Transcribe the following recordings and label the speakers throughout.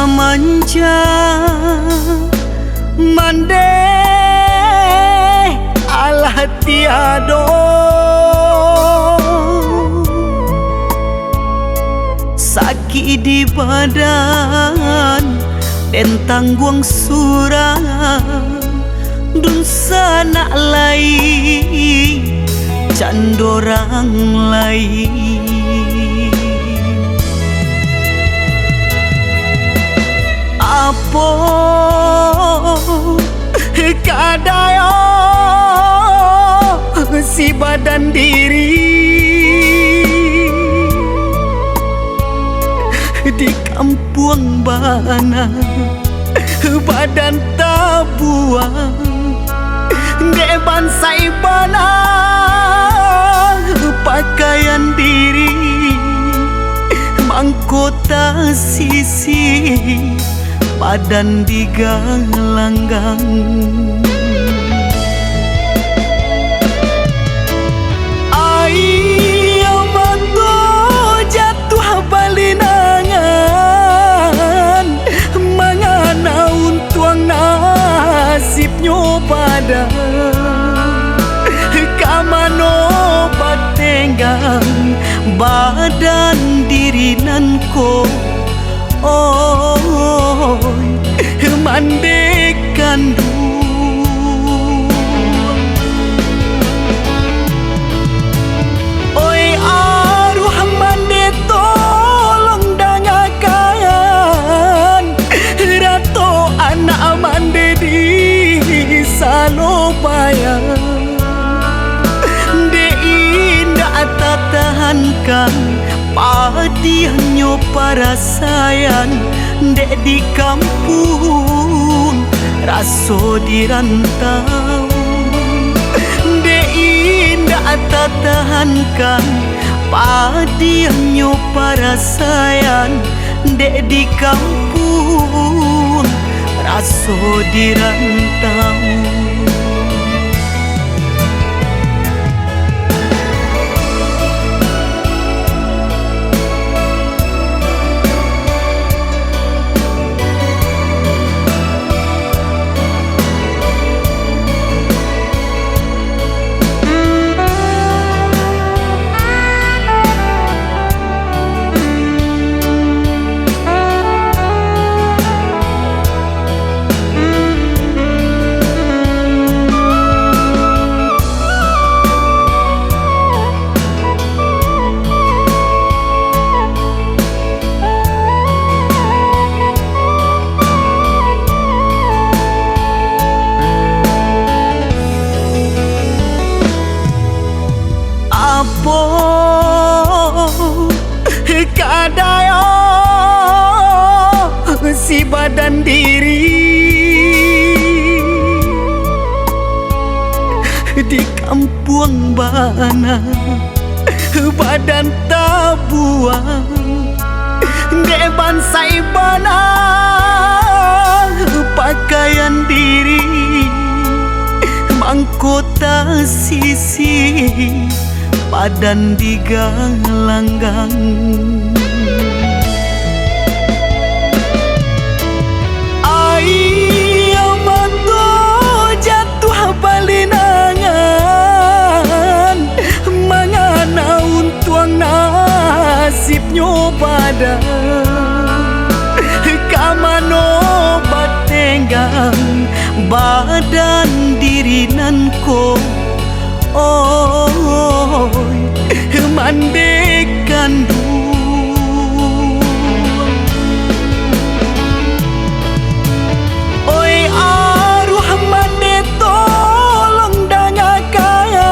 Speaker 1: manja mande alah tiado sakit di badan dan tanggung surang dun sana lain candorang lain apa kadayo si badan diri di kampung bana badan tabuang de bansai bana pakaian diri mangkota sisi badan digalanggang ayo manto jatuh balinangan mangana untuang nasibnya pada kamano batenggang badan diri nanko mandekan oi aruh mande tolong dangakan rato anak mande di salopaya de indah tatahankan padianyo para sayang dek di kampung raso di rantau dek indah tatahankan padianyo para sayang dek di kampung raso di rantau kadayo si badan diri di kampung bana badan tabuang de bansai bana pakaian diri mangkota sisi badan digalanggang ayo manto jatuh balinangan mangana untuang nasibnya pada kamano batenggang badan diri nanko mandekan oi aruh mande tolong dangakan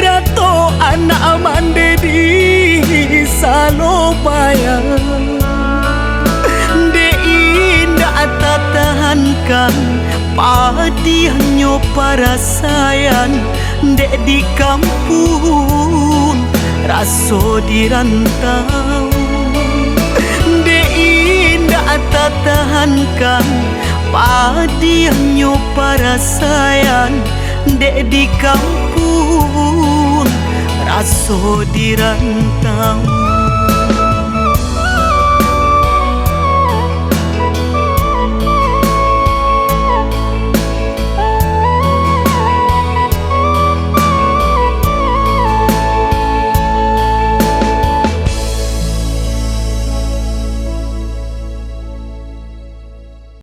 Speaker 1: rato anak mande di salopaya de indah tatahankan padianyo para sayang dek di kampung raso di rantau de indah tatahankan padianyo para sayang dek di kampung raso di rantau.